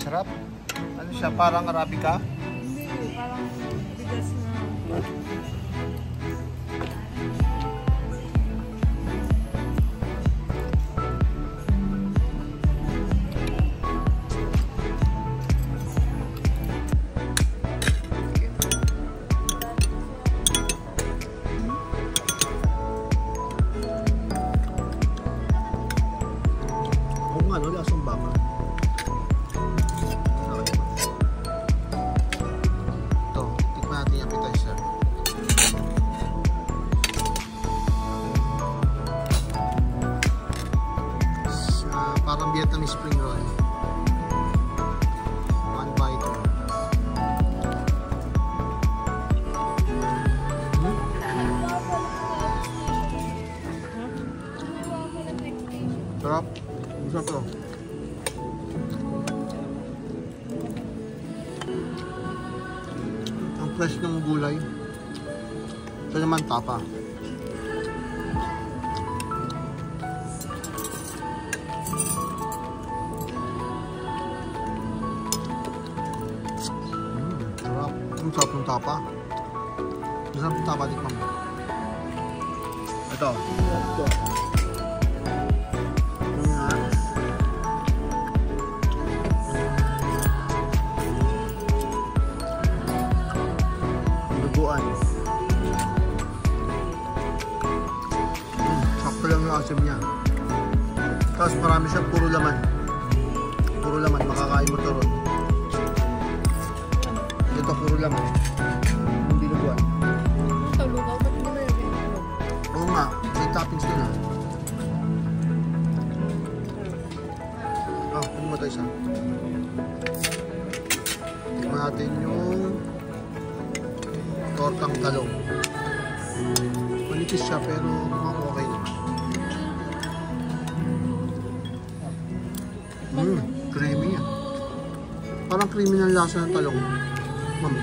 Sarap. Ano siya? Parang Arabica? Hindi, parang bigas na. Kung ano, lasang baka. Ito, tikman natin yung appetizer. Parang Vietnamese spring roll. One bite. Sarap. Masarap to. Ang fresh ng gulay. Ito naman tapa. Sarap. Ang sarap ng tapa. Masarap ng tapa. Tikman mo. Ito. Duguan. Sakto lang yung asim niya. Tapos marami siya, puro laman. Puro laman, makakain mo ito ron. Ito, puro laman. Hindi duguan. Ito, lugaw. Ba't hindi mo yung lugaw? Oo nga, may toppings doon ah. Ano mo ito isa? Tikman natin yung tortang talong. Manipis siya pero mukhang okay naman. Creamy yan. Parang creamy ng lasa ng talong. Mami.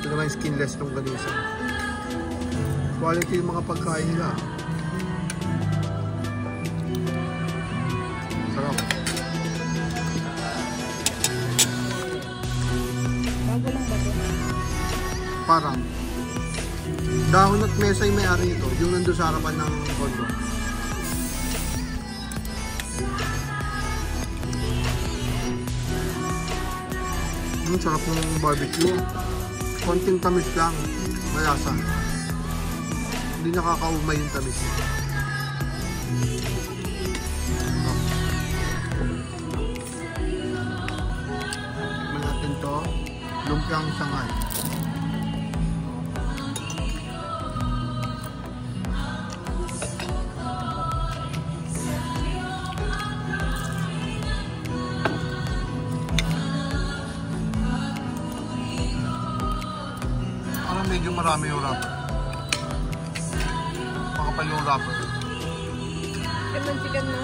Ito naman skinless ng ganisa. Quality yung mga pagkain nila. Sarap. Bago lang ba ito? Parang dahon at mesa yung may-ari ito, yung nandun sa harapan ng condo. Sarap ng barbecue. Konting tamis lang, malasa. Hindi nakakaumay yung tamis. Tikman natin to, lumpiang Shanghai. Parang medyo marami yung wrapper. Makapal yung wrapper. Chicken chicken na.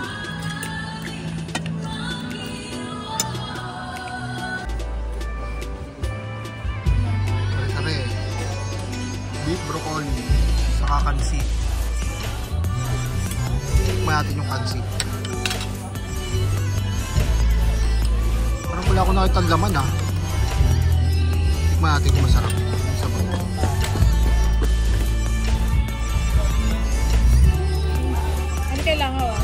Kare-kare. Beef broccoli. Saka kansi. Tikman natin yung kansi. Parang wala ko nakita ang laman ah. Tikman natin kung masarap. Ano kailangan ba?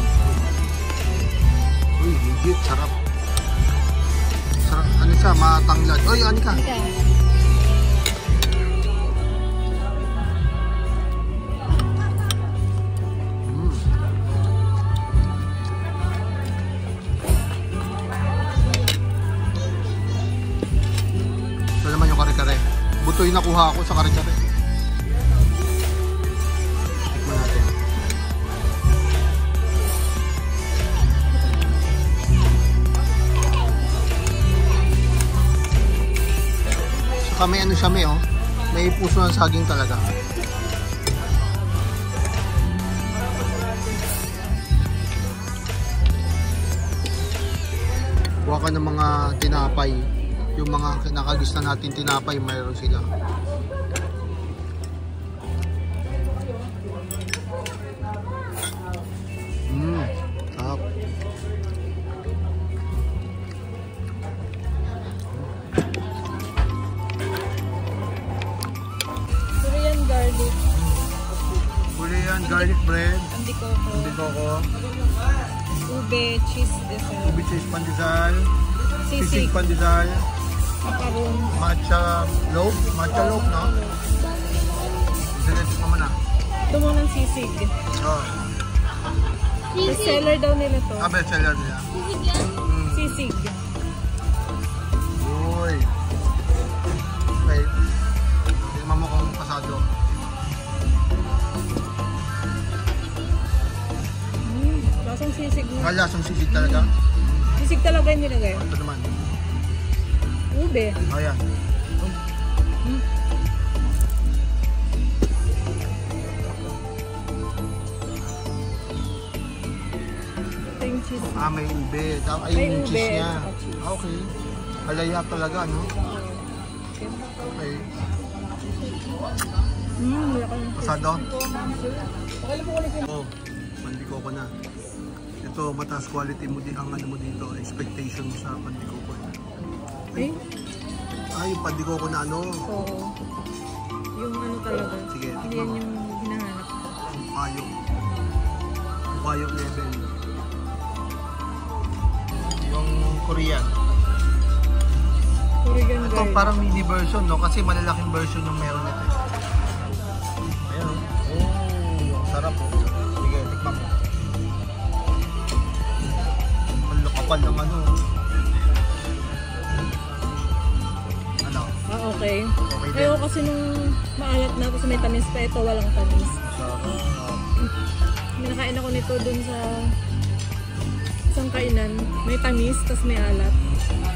Uy, legit, sarap. Sarap, ano siya, matanglad. Uy, ano ka? Okay. Ito naman yung kare-kare. Buto yung nakuha ko sa kare-kare. Tikman natin. Saka may ano siya, may puso ng saging talaga. Kuha ka ng mga tinapay. Yung mga nakagista natin tinapay, mayroon sila. yan, garlic bread. Andikoko. Andikoko. Ube, cheese dessert. Ubi cheese pandesal. Sisig. Sisig pandesal. Macaron. Matcha loaf. Matcha loaf, no? Sige, tikman mo na. Ito mo ng sisig. Oh. Best seller daw nila to. Ah, best seller nila. Sisig. Uy. Okay. Tingnan mo kung pasado. Lasang sisig mo. Lasang sisig talaga. Sisig talaga yung nilagay. Ito naman. Ube. Ayan. Ito yung cheese. Ah, may ube. Ay, May yung ube. cheese niya. Ah, cheese. Ah, okay. Alaya talaga, no? Okay. Wala ka ng Pasado? Okay lang po ulit yun. Oh, pandikoko na. Ito, mataas quality mo din ang ano mo dito, expectation mo sa pandikoko. Eh? Ah, yung pandikoko na ano, Oo. Yung ano talaga. Sige, Hindi tikman yan mo. yung hinahanap. ang payo. Ang payo level. Yung Korean. Korean Ito guy. parang mini version, no? Kasi malalaking version yung meron nito. Ayan, oh. Ang sarap, oh. Sige, tikman mo. Ang kapal ng ano. Ano? Ah, okay. Okay din. Ayoko kasi nung maalat na tapos may tamis pa. Ito walang tamis. Sarap. Minakain ako nito dun sa isang kainan. May tamis, tapos may alat.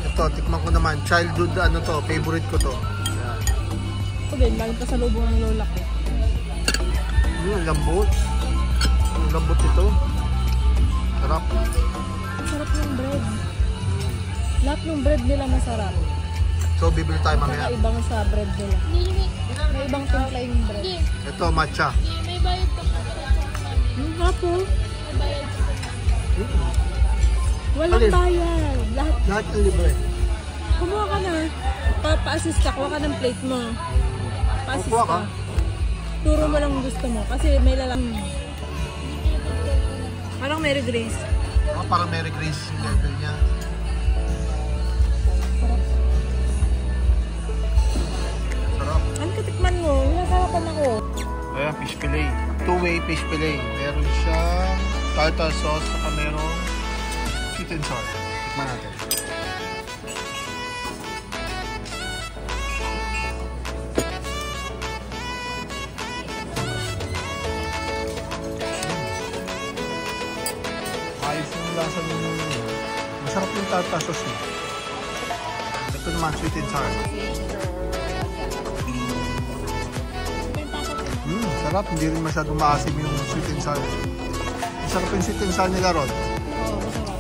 Ito, tikman ko naman. Childhood, ano to, favorite ko to. Ayan. Ito din, lagi pa sa lubong ng lola ko. Ang lambot. Ang lambot ito. Sarap. Ang sarap ng bread. Lahat ng bread nila masarap. So, bibili tayo mamaya. Kakaibang sa bread nila. May ibang timpla yung bread. Ito, matcha. Hapo. Mm. Walang Alin? bayad. Lahat ang libre. Kumuha ka na. Pa-assist ka. Kuha ka ng plate mo. Pa-assist Kukuha ka? ka. Turo mo lang gusto mo. Kasi may lalang. Parang Mary Grace. Oh, parang Mary Grace yung level niya. Sarap. Ano katikman mo? Hinasarapan ako. Ayan, fish fillet. Two-way fish fillet. Meron siyang tartar sauce, saka merong sweet and sour. Tikman natin. Ayos yung lasa ng... Masarap yung tartar sauce niya. Ito naman, sweet and sour. Sarap. Hindi rin masyadong maasim yung sweet and sour. Masarap yung sweet and sour nila ron. Oo, masarap.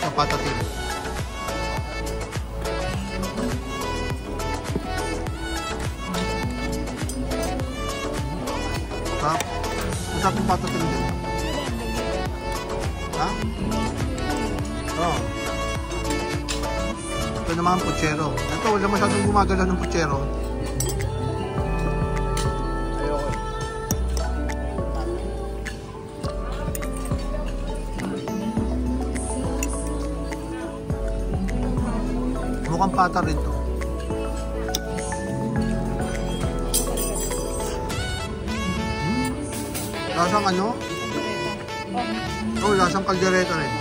Sa patatin. Ha? Masarap yung patatin din. Ha? Oo. Ito naman puchero. Ito, wala masyadong gumagalaw ng puchero. Ayoko. Mukhang pata rin to. Lasang ano? Oh, lasang kaldereta rin.